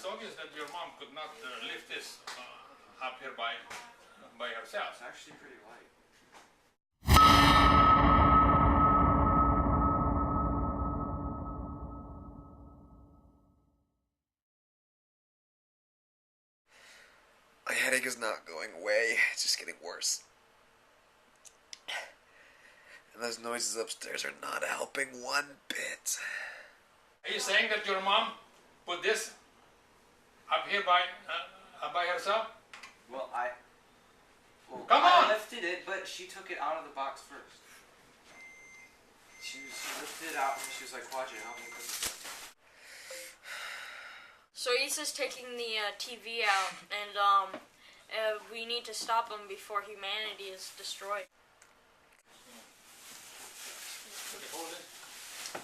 obvious that your mom could not lift this up here by herself. It's actually pretty light. My headache is not going away, it's just getting worse. And those noises upstairs are not helping one bit. Are you saying that your mom put this up here by herself? Well, Come on! I lifted it, but she took it out of the box first. She lifted it out and she was like, watch it, help me put it in. So Issa's taking the TV out, and we need to stop him before humanity is destroyed. Okay, hold it.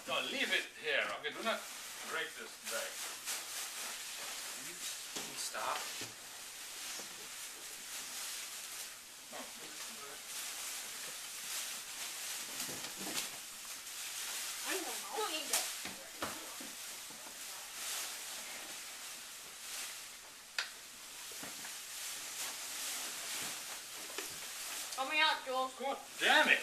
No, leave it here. Okay, do not break this bag. Can you stop? No. I don't need that. Help me out, Jules. God damn it!